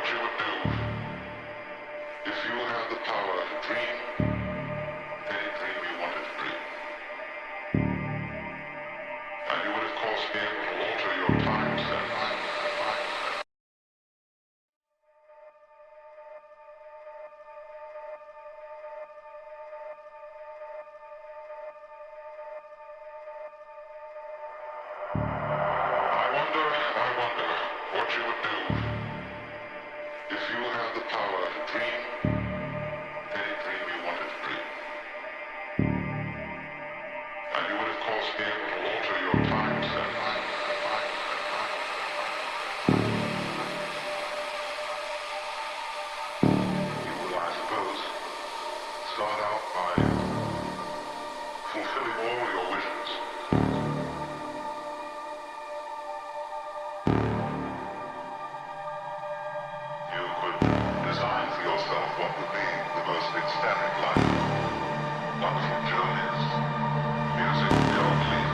what you would do if you had the power to dream any dream you wanted to dream. And you would of course be able to alter your time set. I wonder what you would do if you had the power to dream any dream you wanted to dream. And you would of course be able to alter your time set. You would, I suppose, start out by fulfilling all your wishes. You could design for yourself what would be the most ecstatic life. Wonderful journeys, music beyond belief.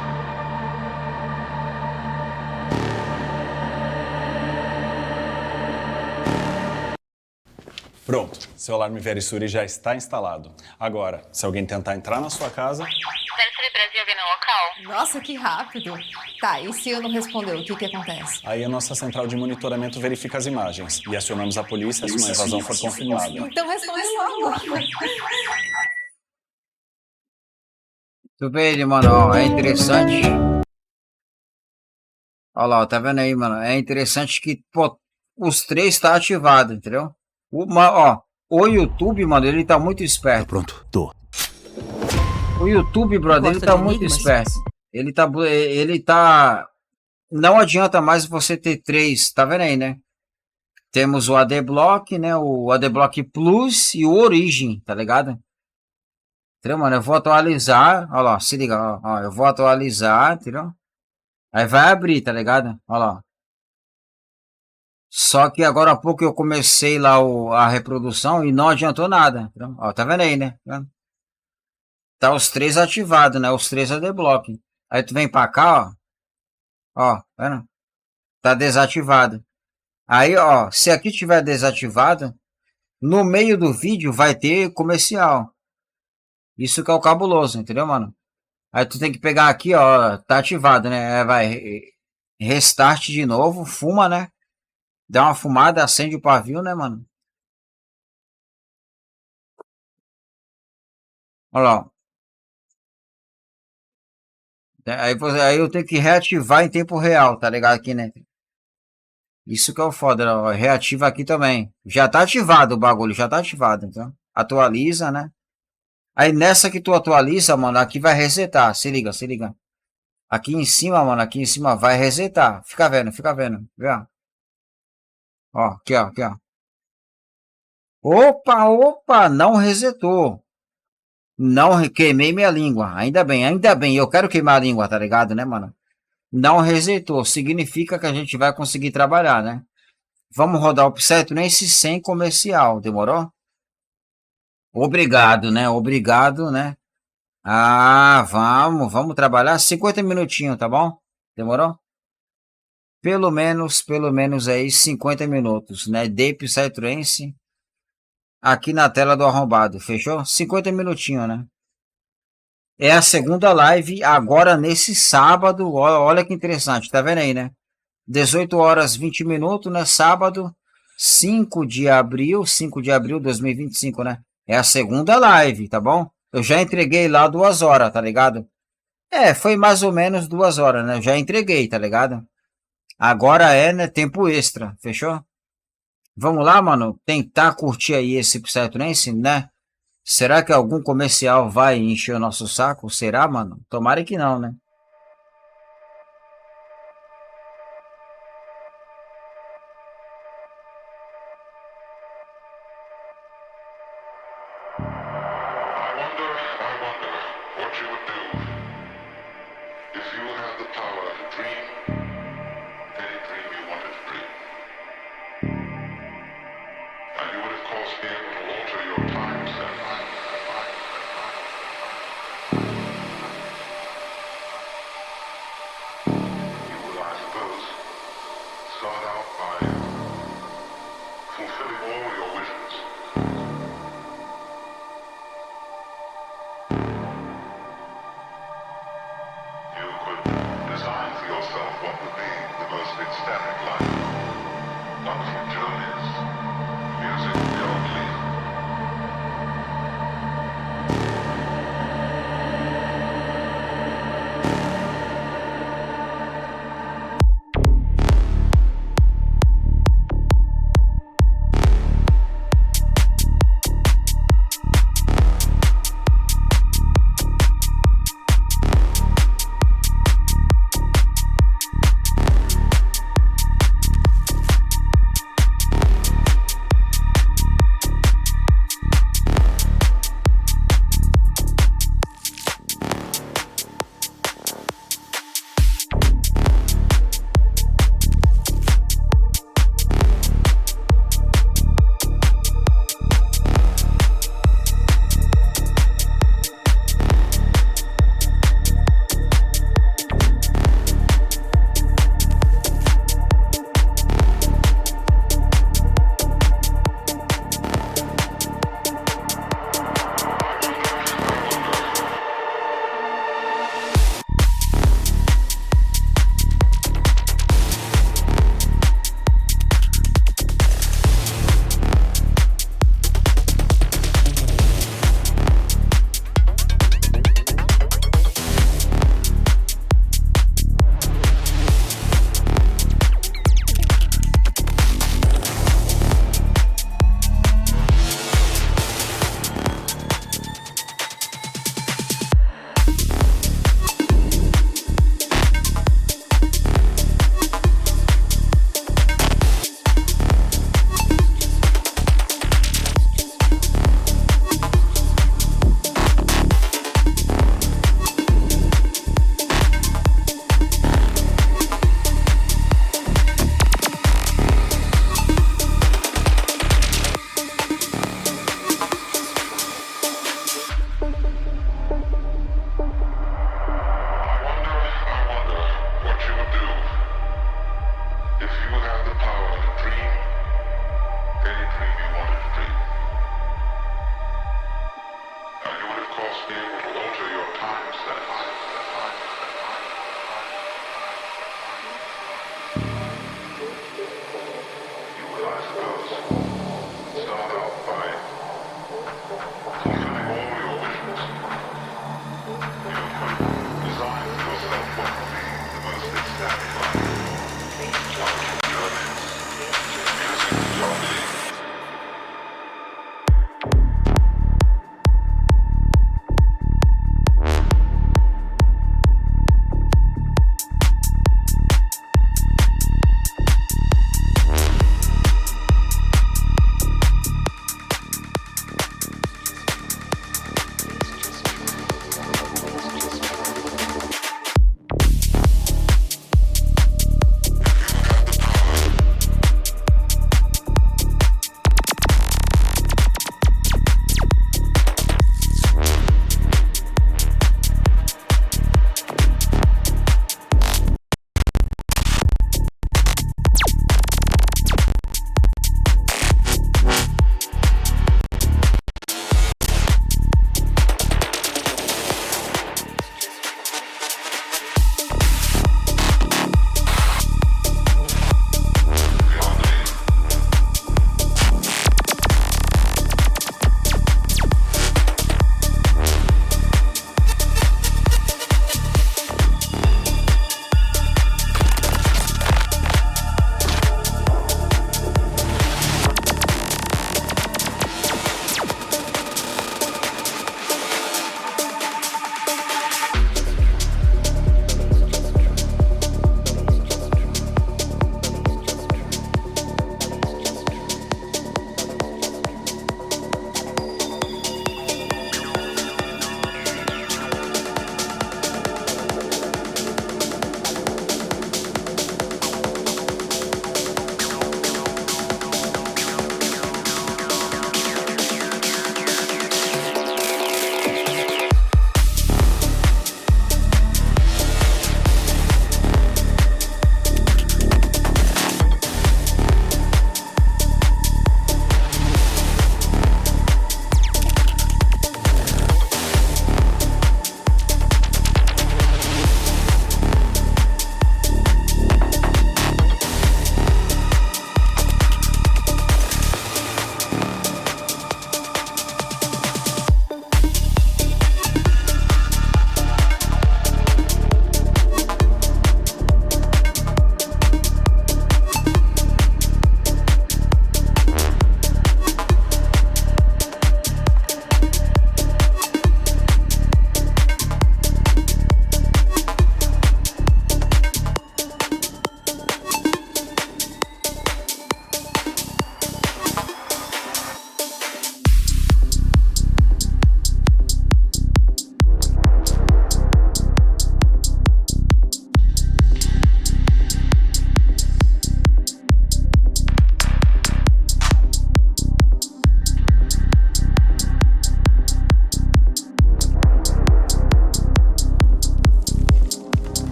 Pronto, seu alarme Verisuri já está instalado. Agora, se alguém tentar entrar na sua casa... Verisuri Brasil vem no local. Nossa, que rápido. Tá, e se eu não responder, o que acontece? Aí a nossa central de monitoramento verifica as imagens e acionamos a polícia se uma evasão for confirmada. Então responde logo. Tu vê, mano, ó, é interessante. Olha lá, ó, tá vendo aí, mano? É interessante que, pô, os três tá ativado, entendeu? O YouTube, mano, ele tá muito esperto. Pronto, tô. O YouTube, brother, ele Gosta tá de muito enigmas? esperto. Ele tá... Não adianta mais você ter três, tá vendo aí, né? Temos o ADBlock, né? O ADBlock Plus e o Origin, tá ligado? Entendeu, mano? Eu vou atualizar, olha lá, se liga, ó, eu vou atualizar, entendeu? Aí vai abrir, tá ligado? Olha lá. Só que agora há pouco eu comecei lá a reprodução e não adiantou nada, entendeu? Ó, tá vendo aí, né? Tá os três ativados, né? Os três ADBlock. Aí tu vem pra cá, ó, tá vendo? Tá desativado. Aí, ó, se aqui tiver desativado, no meio do vídeo vai ter comercial. Isso que é o cabuloso, entendeu, mano? Aí tu tem que pegar aqui, ó, tá ativado, né? Vai restart de novo, fuma, né? Dá uma fumada, acende o pavio, né, mano? Olha lá, ó. Aí eu tenho que reativar em tempo real, tá ligado aqui, né? Isso que é o foda, ó. Reativa aqui também. Já tá ativado o bagulho, já tá ativado, então. Atualiza, né? Aí nessa que tu atualiza, mano, aqui vai resetar. Se liga, se liga. Aqui em cima, mano, aqui em cima vai resetar. Fica vendo, fica vendo. Vê, ó. Ó, aqui, ó, aqui, ó. Opa, opa, não resetou. Não queimei minha língua. Ainda bem, ainda bem. Eu quero queimar a língua, tá ligado, né, mano? Não resetou. Significa que a gente vai conseguir trabalhar, né? Vamos rodar o Psytrance sem comercial. Demorou? Obrigado, né? Obrigado, né? Ah, vamos trabalhar 50 minutinhos, tá bom? Demorou? Pelo menos aí 50 minutos, né? De Psytrance aqui na tela do arrombado, fechou? 50 minutinhos, né? É a segunda live agora nesse sábado, olha que interessante, tá vendo aí, né? 18 horas 20 minutos, né? Sábado, 5 de abril de 2025, né? É a segunda live, tá bom? Eu já entreguei lá 2 horas, tá ligado? É, foi mais ou menos 2 horas, né? Eu já entreguei, tá ligado? Agora é, né, tempo extra, fechou? Vamos lá, mano, tentar curtir aí esse Psytrance, né? Será que algum comercial vai encher o nosso saco? Será, mano? Tomara que não, né? I wonder what you would do if you had the power to dream any dream you wanted to dream. And you would of course be able to alter your time set.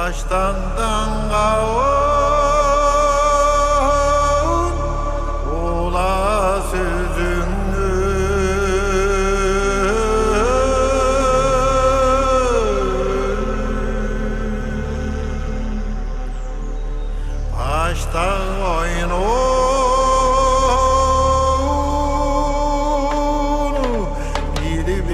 baştan kavun ola sözünü baştan oyunu bilip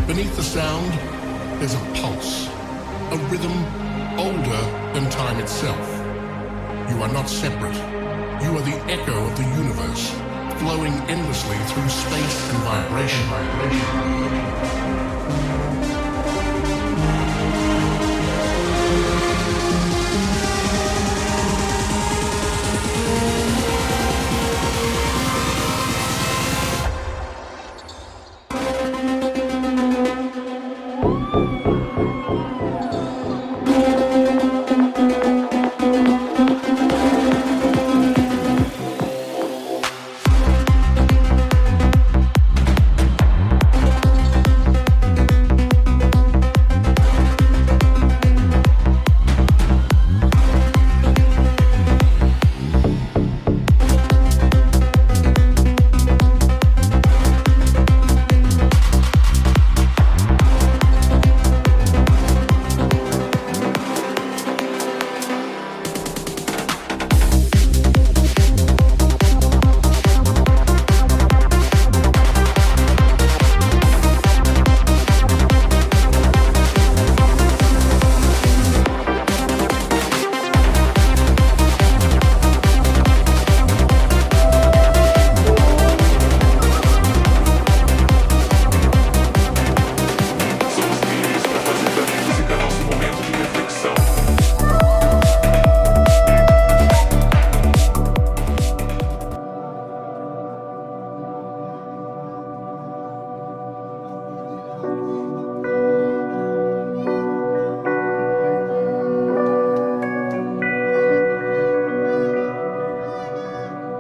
Beneath the sound, there's a pulse, a rhythm older than time itself. You are not separate. You are the echo of the universe, flowing endlessly through space and vibration.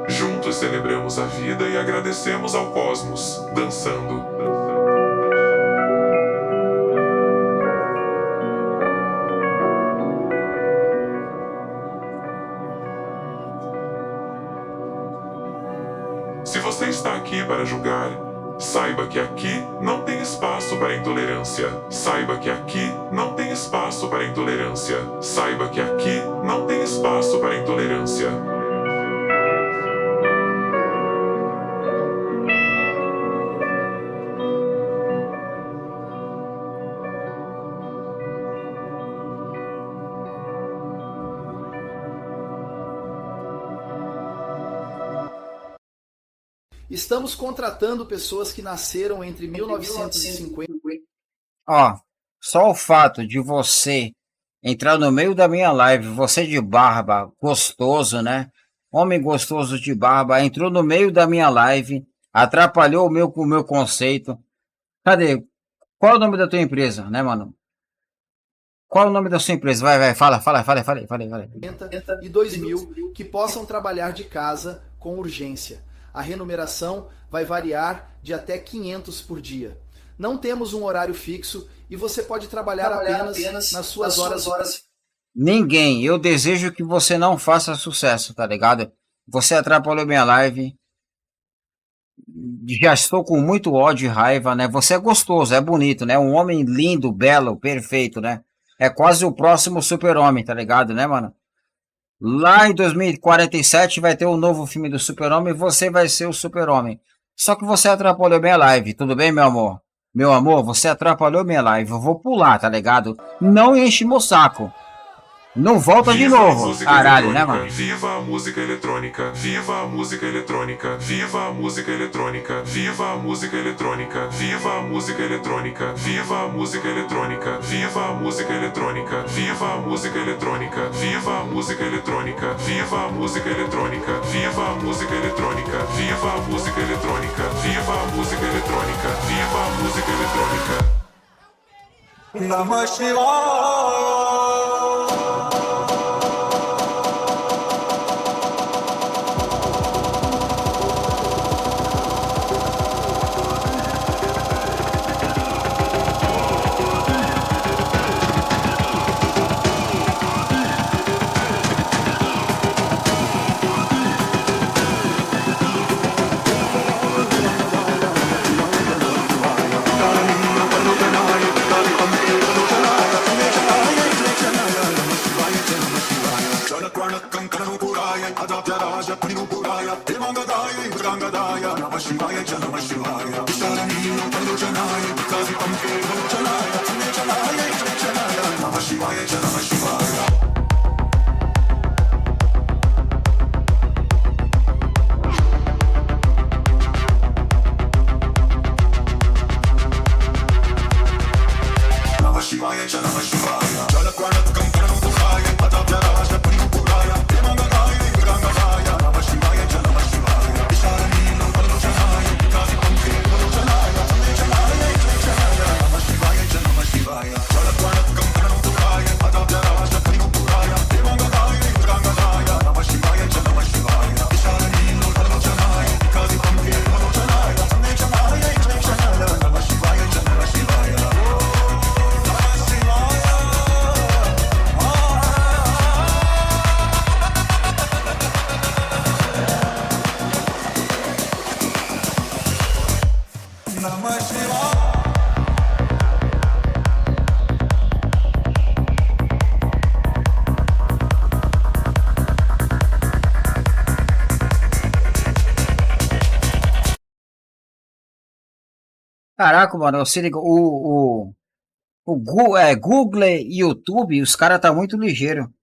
Juntos celebramos a vida e agradecemos ao cosmos, dançando. Se você está aqui para julgar, saiba que aqui não tem espaço para intolerância. Saiba que aqui não tem espaço para intolerância. Saiba que aqui não tem espaço para intolerância. Estamos contratando pessoas que nasceram entre 1950... Ó, só o fato de você entrar no meio da minha live, você de barba, gostoso, né? Homem gostoso de barba, entrou no meio da minha live, atrapalhou o meu conceito. Cadê? Qual é o nome da tua empresa, né, mano? Qual é o nome da sua empresa? Vai, fala. e 2000 que possam trabalhar de casa com urgência. A remuneração vai variar de até 500 por dia. Não temos um horário fixo e você pode trabalhar apenas nas suas horas. Ninguém. Eu desejo que você não faça sucesso, tá ligado? Você atrapalhou minha live. Já estou com muito ódio e raiva, né? Você é gostoso, é bonito, né? Um homem lindo, belo, perfeito, né? É quase o próximo super-homem, tá ligado, né, mano? Lá em 2047 vai ter um novo filme do Super-Homem e você vai ser o Super-Homem. Só que você atrapalhou minha live, tudo bem, meu amor? Meu amor, você atrapalhou minha live, eu vou pular, tá ligado? Não enche meu saco. Não volta de novo, caralho, né, mano? Viva a música eletrônica, viva a música eletrônica, viva a música eletrônica, viva a música eletrônica, viva a música eletrônica, viva a música eletrônica, viva a música eletrônica, viva a música eletrônica, viva a música eletrônica, viva a música eletrônica, viva a música eletrônica, viva a música eletrônica, viva a música eletrônica, viva a música eletrônica. Namah Shivaya. Devangadaya, Rangadaya, Namah Shivaya, Namah Shivaya. Sharanino Palojanaya, Kazi Pamke Palojanaya, Chanaya, Chanaya, Namah Shivaya, Namah Shivaya. Namah Shivaya, Namah Shivaya. Jalakwanat Kankana Bukhaya, Patapyaraja Pino Puraya, Devangadaya, Rangadaya, Namah Shivaya, Namah Shivaya. Sharanino Palojanaya, Kazi Pamke Palojanaya, Chanaya, Chanaya, Namah Shivaya, Namah Shivaya. Jalakwanat Kankana Bukhaya, Patapyaraja Pino Puraya, Devangadaya, Rangadaya, Namah Shivaya, Namah Shivaya. Sharanino Palojanaya, Kazi Pamke Palojanaya, Chanaya, Chanaya, Namah Shivaya, Namah Shivaya. Namah Shivaya. Caraca, mano, se liga, Google e YouTube, os caras tá muito ligeiro.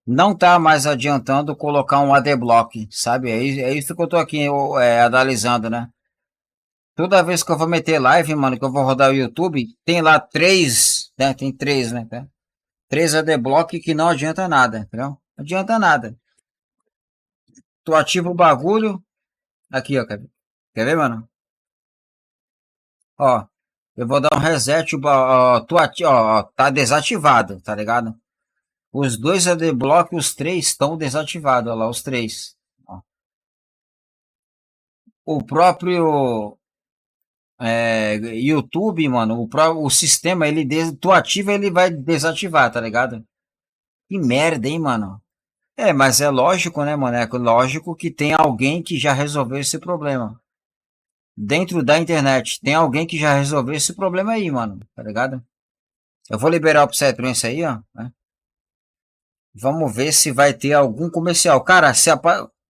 Não tá mais adiantando colocar um ADBlock, sabe? É isso que eu tô aqui analisando, né? Toda vez que eu vou meter live, mano, que eu vou rodar o YouTube, tem lá três, né? Tem três, né? Tá? 3 ADBlock que não adianta nada, entendeu? Não adianta nada. Tu ativa o bagulho. Aqui, ó, quer ver, mano? Ó, eu vou dar um reset, ó, tá desativado, tá ligado? Os 2 ADBlock, os 3 estão desativados, ó lá, os 3. Ó. O próprio YouTube, mano, o sistema, tu ativa, ele vai desativar, tá ligado? Que merda, hein, mano? Mas é lógico, né, mano? É lógico que tem alguém que já resolveu esse problema. Dentro da internet, tem alguém que já resolveu esse problema aí, mano, tá ligado? Eu vou liberar o Psytrance aí, ó, né? Vamos ver se vai ter algum comercial. Cara,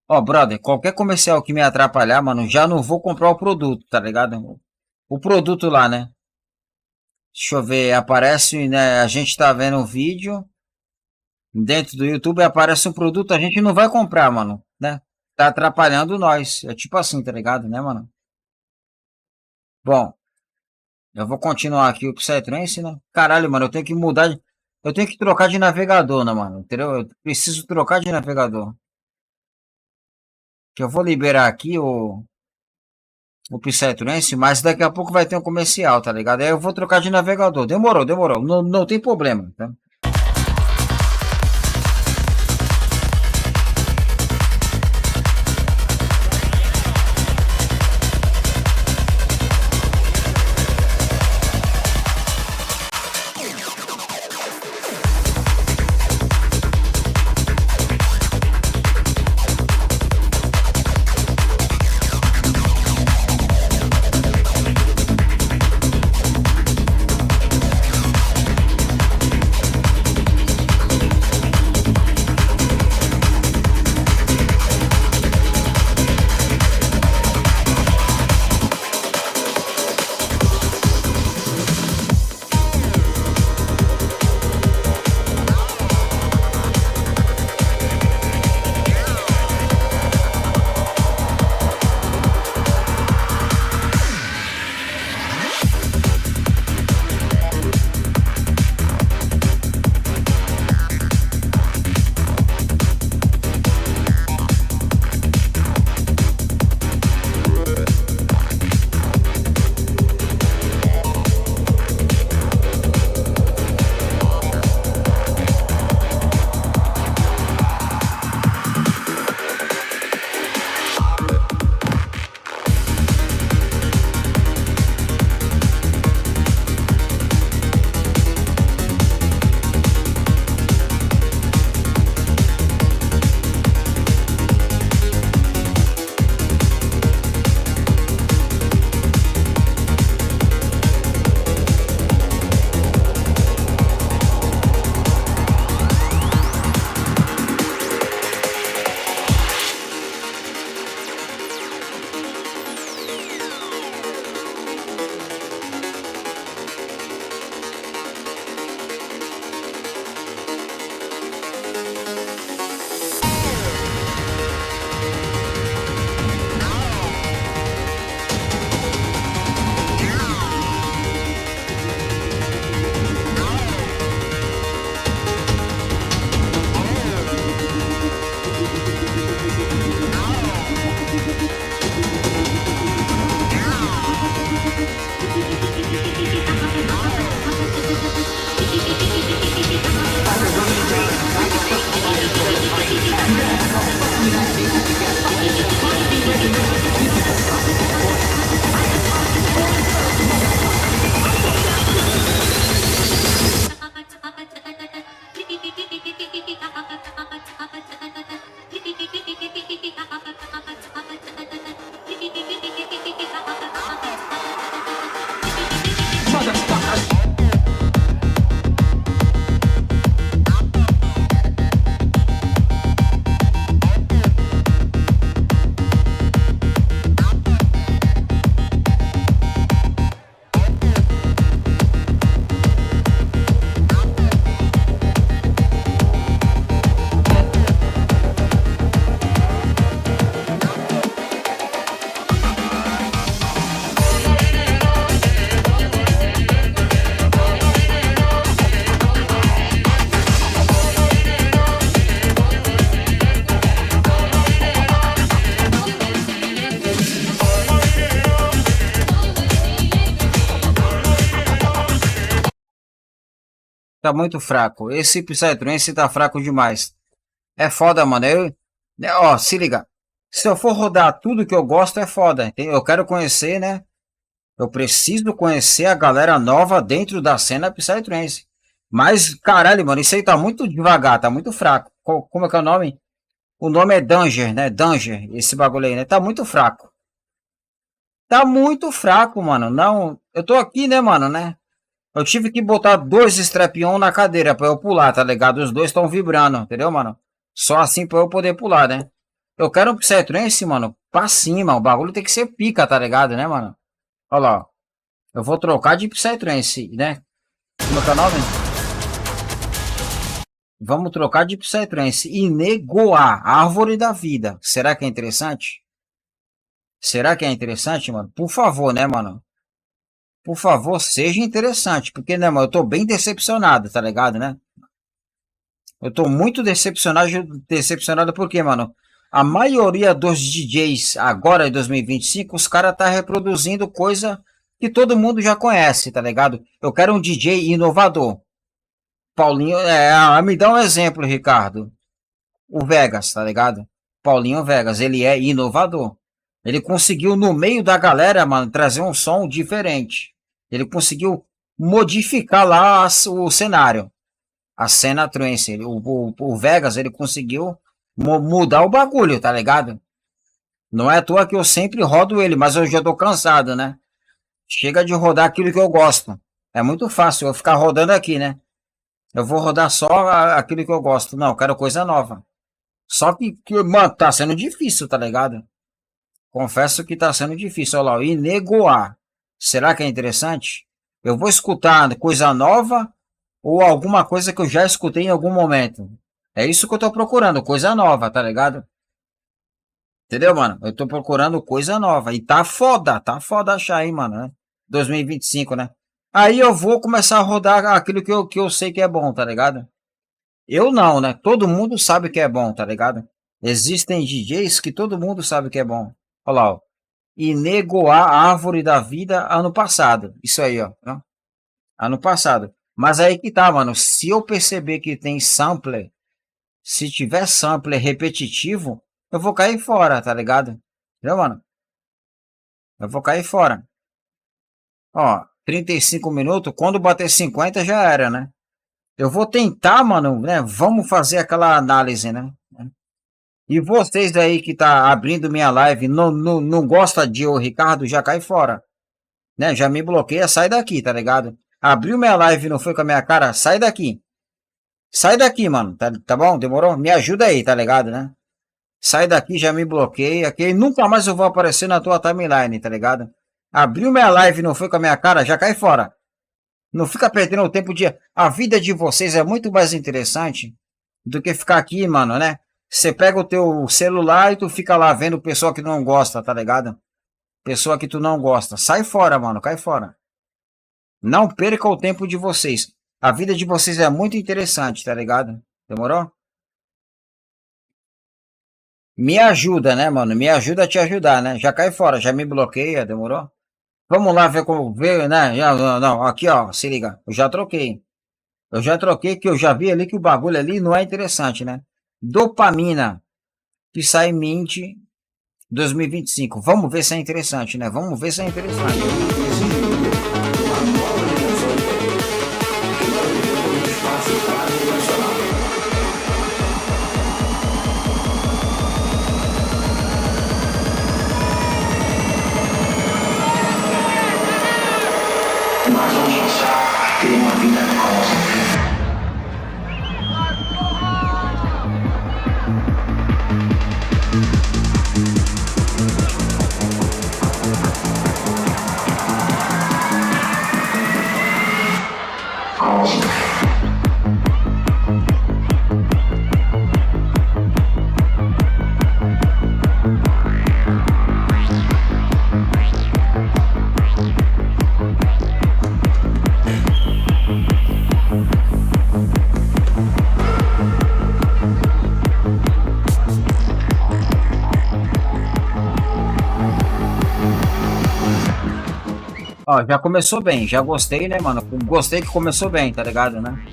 ó, brother, qualquer comercial que me atrapalhar, mano, já não vou comprar o produto, tá ligado? O produto lá, né? Deixa eu ver, aparece, né? A gente tá vendo o vídeo. Dentro do YouTube aparece um produto, a gente não vai comprar, mano, né? Tá atrapalhando nós. É tipo assim, tá ligado, né, mano? Bom, eu vou continuar aqui o Psytrance, né? Caralho, mano, eu tenho que mudar. Eu tenho que trocar de navegador, né, mano? Entendeu? Eu preciso trocar de navegador. Que eu vou liberar aqui o Psytrance, mas daqui a pouco vai ter um comercial, tá ligado? Aí eu vou trocar de navegador. Demorou. Não tem problema, tá? Tá muito fraco. Esse Psytrance tá fraco demais. É foda, mano. Ó, se liga. Se eu for rodar tudo que eu gosto, é foda. Eu quero conhecer, né? Eu preciso conhecer a galera nova dentro da cena Psytrance. Mas, caralho, mano, isso aí tá muito devagar, tá muito fraco. Como é que é o nome? O nome é Danger, né? Danger, esse bagulho aí, né? Tá muito fraco. Tá muito fraco, mano. Não, eu tô aqui, né, mano, né? Eu tive que botar 2 strap-on na cadeira pra eu pular, tá ligado? Os 2 estão vibrando, entendeu, mano? Só assim pra eu poder pular, né? Eu quero um Psytrance, mano, pra cima. O bagulho tem que ser pica, tá ligado, né, mano? Olha lá, ó. Eu vou trocar de Psytrance, né? Como é que é o nome? Vamos trocar de Psytrance. E Negoar, Árvore da Vida. Será que é interessante? Será que é interessante, mano? Por favor, né, mano? Por favor, seja interessante. Porque, né, mano, eu tô bem decepcionado, tá ligado, né? Eu tô muito decepcionado porque, mano, a maioria dos DJs agora em 2025, os caras tá reproduzindo coisa que todo mundo já conhece, tá ligado? Eu quero um DJ inovador. Paulinho, me dá um exemplo, Ricardo. O Vegas, tá ligado? Paulinho Vegas, ele é inovador. Ele conseguiu, no meio da galera, mano, trazer um som diferente. Ele conseguiu modificar lá o cenário. A cena trance. O Vegas, ele conseguiu mudar o bagulho, tá ligado? Não é à toa que eu sempre rodo ele, mas eu já tô cansado, né? Chega de rodar aquilo que eu gosto. É muito fácil eu ficar rodando aqui, né? Eu vou rodar só aquilo que eu gosto. Não, eu quero coisa nova. Só que, mano, tá sendo difícil, tá ligado? Confesso que tá sendo difícil. Olha lá, e Negoar. Será que é interessante? Eu vou escutar coisa nova ou alguma coisa que eu já escutei em algum momento. É isso que eu tô procurando, coisa nova, tá ligado? Entendeu, mano? Eu tô procurando coisa nova. E tá foda achar aí, mano, né? 2025, né? Aí eu vou começar a rodar aquilo que eu sei que é bom, tá ligado? Eu não, né? Todo mundo sabe que é bom, tá ligado? Existem DJs que todo mundo sabe que é bom. Olha lá, ó. E Negoar, Árvore da Vida, ano passado. Isso aí, ó. Ano passado. Mas aí que tá, mano. Se eu perceber que tem sampler, se tiver sampler repetitivo, eu vou cair fora, tá ligado? Entendeu, mano? Eu vou cair fora. Ó, 35 minutos. Quando bater 50 já era, né? Eu vou tentar, mano, né? Vamos fazer aquela análise, né? E vocês aí que tá abrindo minha live, não gosta de o Ricardo, já cai fora. Né? Já me bloqueia, sai daqui, tá ligado? Abriu minha live e não foi com a minha cara, sai daqui. Sai daqui, mano, tá bom? Demorou? Me ajuda aí, tá ligado, né? Sai daqui, já me bloqueia, que nunca mais eu vou aparecer na tua timeline, tá ligado? Abriu minha live e não foi com a minha cara, já cai fora. Não fica perdendo o tempo de... A vida de vocês é muito mais interessante do que ficar aqui, mano, né? Você pega o teu celular e tu fica lá vendo pessoa que não gosta, tá ligado? Pessoa que tu não gosta. Sai fora, mano, cai fora. Não perca o tempo de vocês. A vida de vocês é muito interessante, tá ligado? Demorou? Me ajuda, né, mano? Me ajuda a te ajudar, né? Já cai fora, já me bloqueia, demorou? Vamos lá ver como veio, né? Não, aqui, ó, se liga. Eu já troquei. Que eu já vi ali que o bagulho ali não é interessante, né? Dopamina. Psymint 2025. Vamos ver se é interessante, né? Vamos ver se é interessante. Ó, já começou bem, já gostei, né, mano? Gostei que começou bem, tá ligado, né?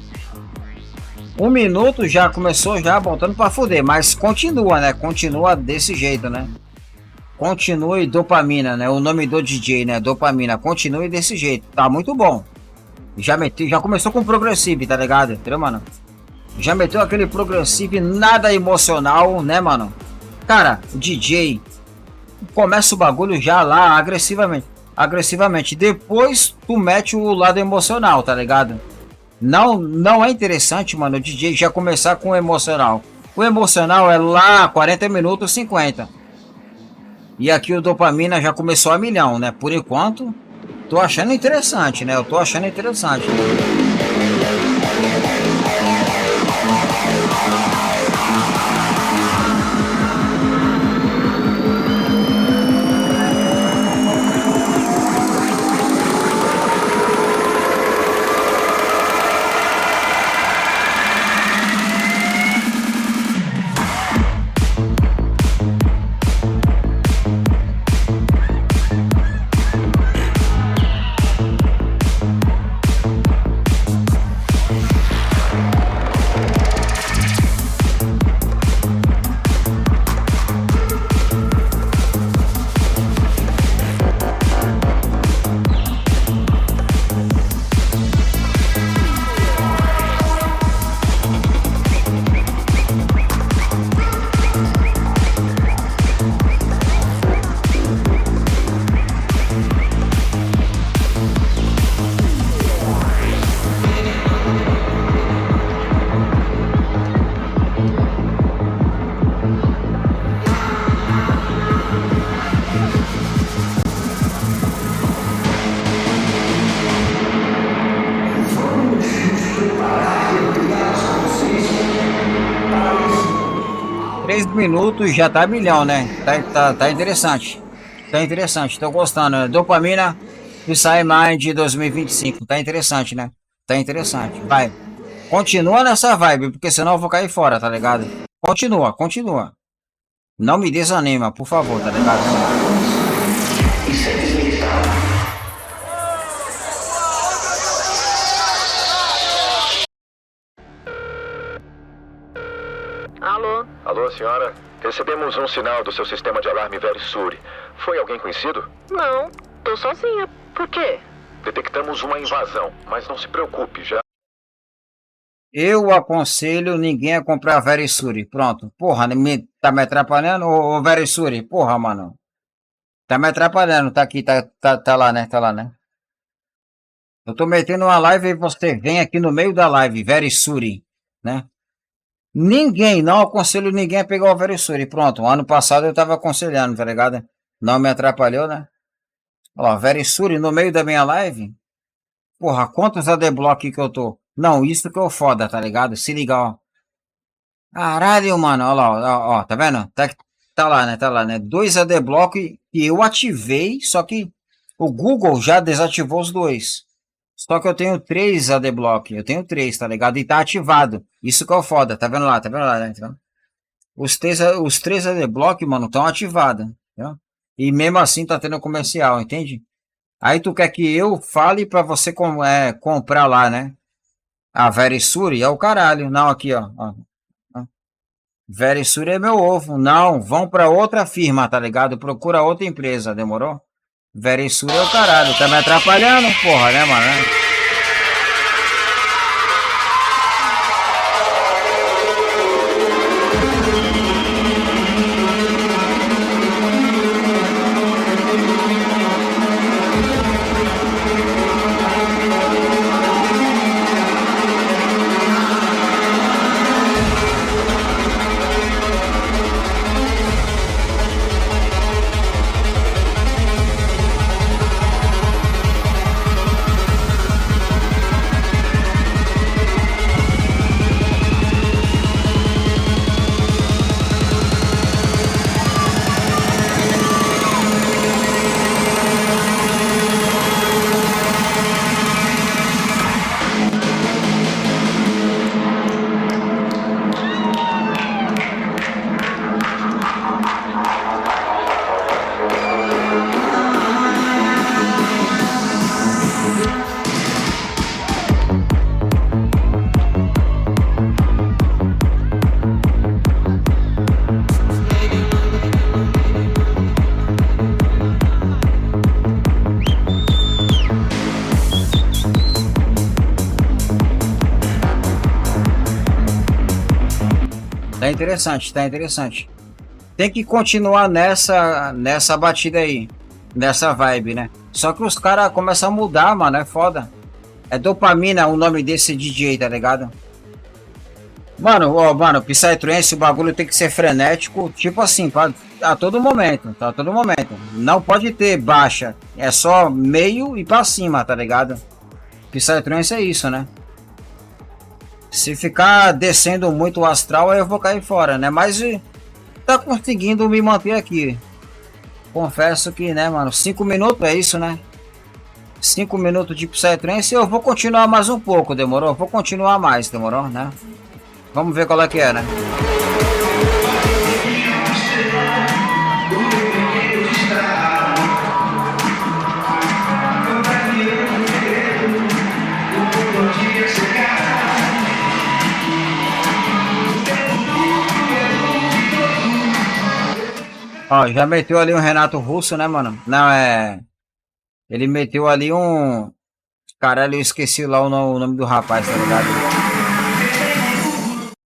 Um minuto já começou já botando pra fuder, mas continua, né? Continua desse jeito, né? Continue dopamina, né? O nome do DJ, né? Dopamina. Continue desse jeito. Tá muito bom. Já começou com progressive, tá ligado? Entendeu, mano? Já meteu aquele progressive nada emocional, né, mano? Cara, o DJ começa o bagulho já lá agressivamente. Agressivamente. Depois tu mete o lado emocional, tá ligado? Não é interessante, mano, o DJ já começar com o emocional. O emocional é lá 40 minutos, 50. E aqui o dopamina já começou a milhão, né? Por enquanto, tô achando interessante, né? Eu tô achando interessante. Minutos já tá milhão, né? Tá interessante. Tá interessante, tô gostando, né? Dopamina Psy Mind 2025. Tá interessante, né? Tá interessante. Vai. Continua nessa vibe, porque senão eu vou cair fora, tá ligado? Continua. Não me desanima, por favor, tá ligado? Alô? Alô, senhora? Recebemos um sinal do seu sistema de alarme Verisuri. Foi alguém conhecido? Não, tô sozinha. Por quê? Detectamos uma invasão, mas não se preocupe, já... Eu aconselho ninguém a comprar Verisuri. Pronto. Porra, tá me atrapalhando, ô Verisuri? Porra, mano. Tá me atrapalhando, tá aqui, tá lá, né? Tá lá, né? Eu tô metendo uma live e você vem aqui no meio da live, Verisuri, né? Não aconselho ninguém a pegar o Verisuri. Pronto, ano passado eu tava aconselhando, tá ligado? Não me atrapalhou, né? Ó, Verisuri no meio da minha live. Porra, quantos AD-Block que eu tô? Não, isso que é o foda, tá ligado? Se liga, ó. Caralho, mano, ó lá, ó, tá vendo? Tá lá, né? 2 AD-Block que eu ativei, só que o Google já desativou os 2. Só que eu tenho 3 AD-Block, eu tenho 3, tá ligado? E tá ativado. Isso que é o foda, tá vendo lá, né? Os 3 AD-Block, mano, estão ativados, entendeu? E mesmo assim tá tendo comercial, entende? Aí tu quer que eu fale pra você comprar lá, né? A Verisuri é o caralho. Não, aqui, ó. Verisuri é meu ovo. Não, vão pra outra firma, tá ligado? Procura outra empresa, demorou? Verisuri é o caralho. Tá me atrapalhando, porra, né, mano? interessante, tá interessante. Tem que continuar nessa batida aí, nessa vibe, né? Só que os caras começam a mudar, mano, é foda. É Dopamina o nome desse DJ, tá ligado? Mano, ó, mano, Psytrance, o bagulho tem que ser frenético, tipo assim, a todo momento, tá? A todo momento. Não pode ter baixa, é só meio e pra cima, tá ligado? Psytrance é isso, né? Se ficar descendo muito o astral, aí eu vou cair fora, né? Mas tá conseguindo me manter aqui. Confesso que, né, mano, 5 minutos é isso, né? 5 minutos de Psytrance, eu vou continuar mais um pouco, demorou? Vou continuar mais, demorou, né? Vamos ver qual é que é, né? Ó, já meteu ali um Renato Russo, né, mano? Não, ele meteu ali um... Caralho, eu esqueci lá o nome do rapaz, tá ligado?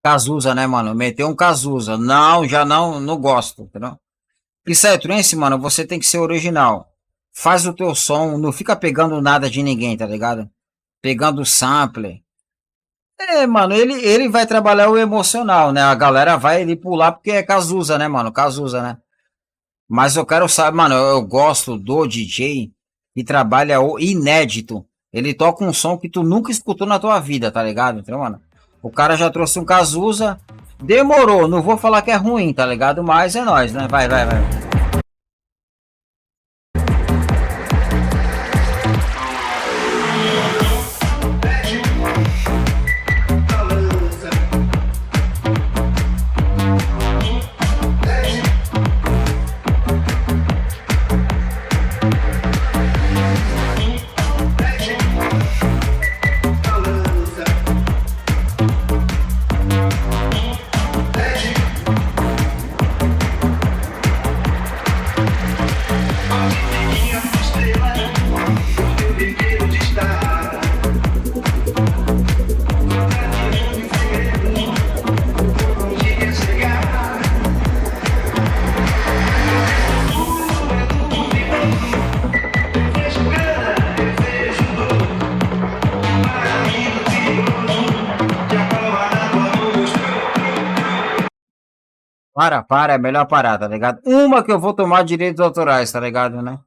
Cazuza, né, mano? Meteu um Cazuza. Não, já não gosto, entendeu? Psytrance, mano, você tem que ser original. Faz o teu som, não fica pegando nada de ninguém, tá ligado? Pegando sampler. Mano, ele vai trabalhar o emocional, né? A galera vai ele pular porque é Cazuza, né, mano? Cazuza, né? Mas eu quero saber, mano, eu gosto do DJ que trabalha o inédito. Ele toca um som que tu nunca escutou na tua vida, tá ligado? Então, mano, o cara já trouxe um Cazuza, demorou, não vou falar que é ruim, tá ligado? Mas é nóis, né? Vai. Para, é melhor parar, tá ligado? Uma que eu vou tomar direitos autorais, tá ligado, né?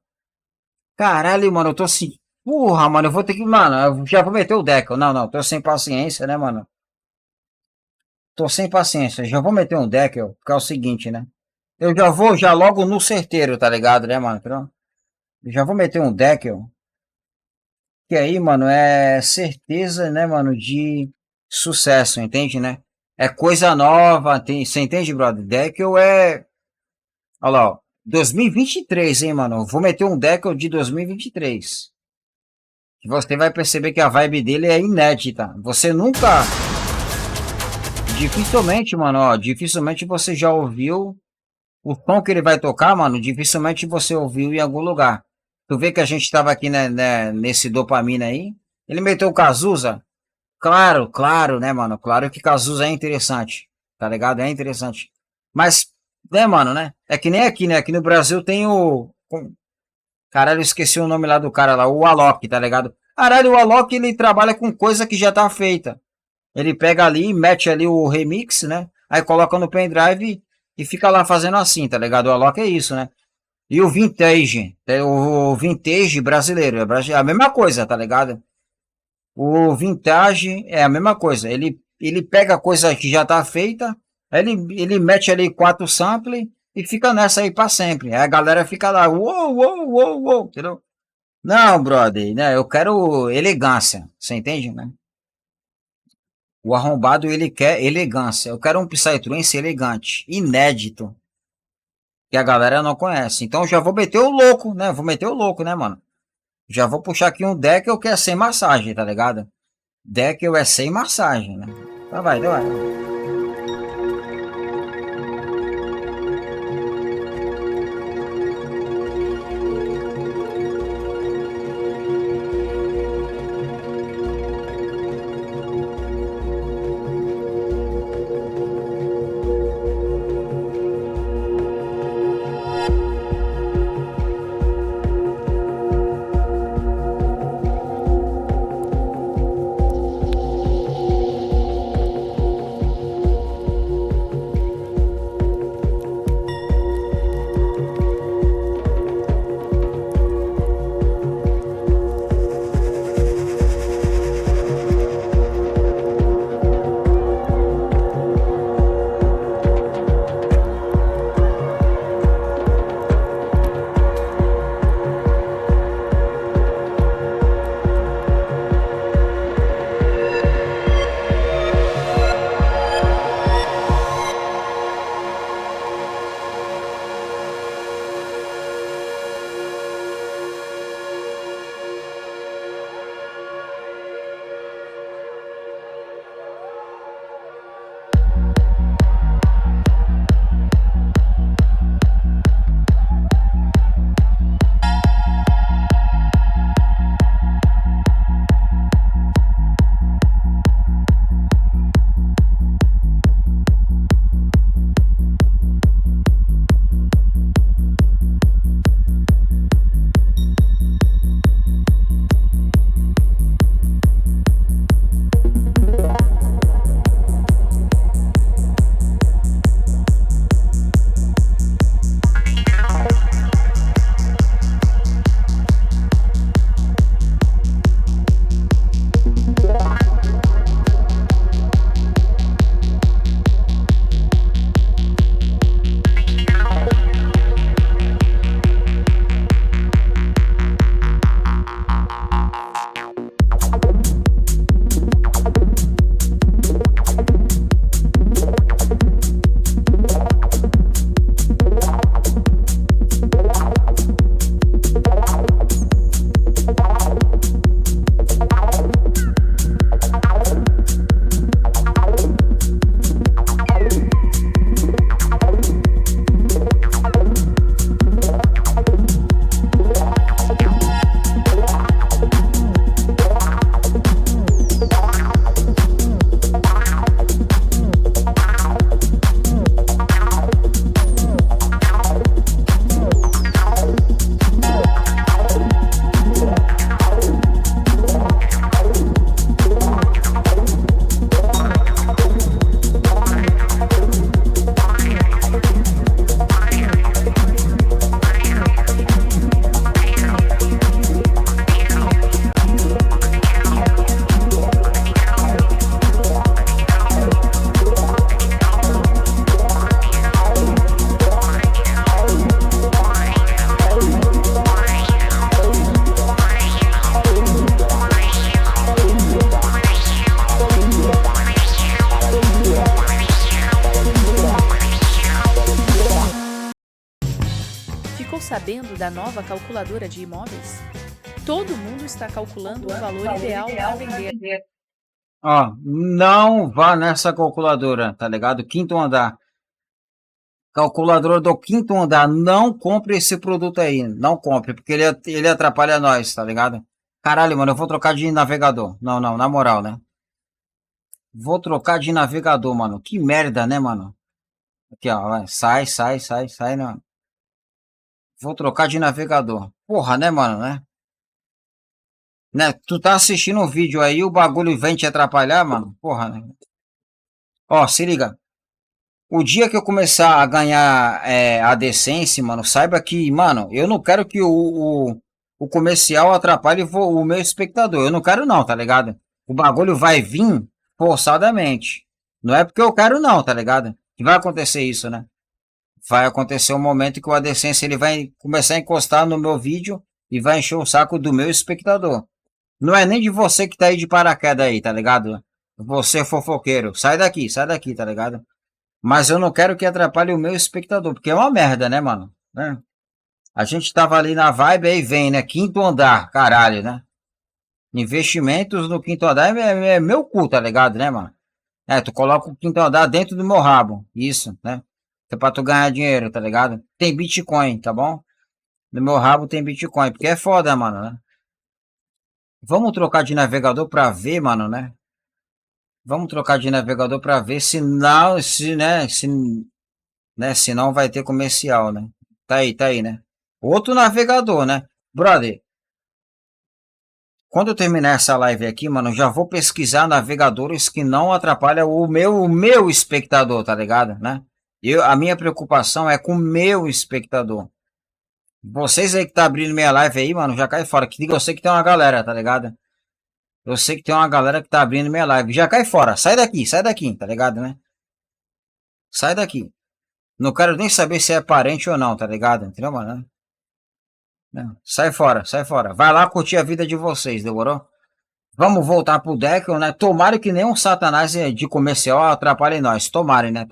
Caralho, mano, eu tô assim... Porra, mano, eu vou ter que... Mano, eu já vou meter o deck. Não, tô sem paciência, né, mano? Tô sem paciência, já vou meter um deck, porque é o seguinte, né? Eu já vou logo no certeiro, tá ligado, né, mano? Eu já vou meter um deck, que aí, mano, é certeza, né, mano, de sucesso, entende, né? É coisa nova, você entende, brother? Deckel é... Olha lá, ó, 2023, hein, mano? Vou meter um Deckel de 2023. Você vai perceber que a vibe dele é inédita. Você nunca... Dificilmente, mano, ó, dificilmente você já ouviu o som que ele vai tocar, mano, dificilmente você ouviu em algum lugar. Tu vê que a gente tava aqui, né, nesse Dopamina aí. Ele meteu o Cazuza. Claro, né, mano? Claro que Cazuza é interessante, tá ligado? É interessante. Mas, né, mano, né? É que nem aqui, né? Aqui no Brasil tem o... Caralho, eu esqueci o nome lá do cara lá, o Alok, tá ligado? Caralho, o Alok, ele trabalha com coisa que já tá feita. Ele pega ali, mete ali o remix, né? Aí coloca no pendrive e fica lá fazendo assim, tá ligado? O Alok é isso, né? E o vintage brasileiro, é a mesma coisa, tá ligado? O vintage é a mesma coisa. Ele pega coisa que já tá feita, aí ele mete ali 4 samples e fica nessa aí pra sempre. Aí a galera fica lá, uou, entendeu? Não, brother, né? Eu quero elegância, você entende, né? O arrombado, ele quer elegância. Eu quero um Psytrance elegante, inédito, que a galera não conhece. Então já vou meter o louco, né? Vou meter o louco, né, mano? Já vou puxar aqui um Deckel que é sem massagem, tá ligado? Deckel é sem massagem, né? Então vai. sabendo da nova calculadora de imóveis? Todo mundo está calculando o valor ideal para vender. Ó, não vá nessa calculadora, tá ligado? Quinto andar. Calculadora do quinto andar, não compre esse produto aí, não compre, porque ele atrapalha nós, tá ligado? Caralho, mano, eu vou trocar de navegador. Não, na moral, né? Vou trocar de navegador, mano. Que merda, né, mano? Aqui, ó, vai. Sai, não. Vou trocar de navegador. Porra, né, mano, né? Tu tá assistindo um vídeo aí, o bagulho vem te atrapalhar, mano? Porra, né? Ó, se liga. O dia que eu começar a ganhar a decência, mano, saiba que, mano, eu não quero que o comercial atrapalhe o meu espectador. Eu não quero não, tá ligado? O bagulho vai vir forçadamente. Não é porque eu quero não, tá ligado? Que vai acontecer isso, né? Vai acontecer um momento que o AdSense ele vai começar a encostar no meu vídeo e vai encher o saco do meu espectador. Não é nem de você que tá aí de paraquedas aí, tá ligado? Você fofoqueiro. Sai daqui, tá ligado? Mas eu não quero que atrapalhe o meu espectador, porque é uma merda, né, mano? Né? A gente tava ali na vibe, aí vem, né? Quinto andar, caralho, né? Investimentos no quinto andar é meu cu, tá ligado, né, mano? Tu coloca o quinto andar dentro do meu rabo, isso, né? É pra tu ganhar dinheiro, tá ligado? Tem Bitcoin, tá bom? No meu rabo tem Bitcoin, porque é foda, mano, né? Vamos trocar de navegador pra ver, mano, né? Vamos trocar de navegador para ver se não, se não vai ter comercial, né? Tá aí, né? Outro navegador, né? Brother, quando eu terminar essa live aqui, mano, eu já vou pesquisar navegadores que não atrapalham o meu espectador, tá ligado, né? A minha preocupação é com o meu espectador. Vocês aí que tá abrindo minha live aí, mano, já cai fora. Que eu sei que tem uma galera, tá ligado? Eu sei que tem uma galera que tá abrindo minha live. Já cai fora. Sai daqui, tá ligado, né? Sai daqui. Não quero nem saber se é parente ou não, tá ligado? Entendeu, mano? Não. Sai fora. Vai lá curtir a vida de vocês, demorou? Vamos voltar pro deck, né? Tomara que nenhum satanás de comercial atrapalhe nós. Tomarem, né?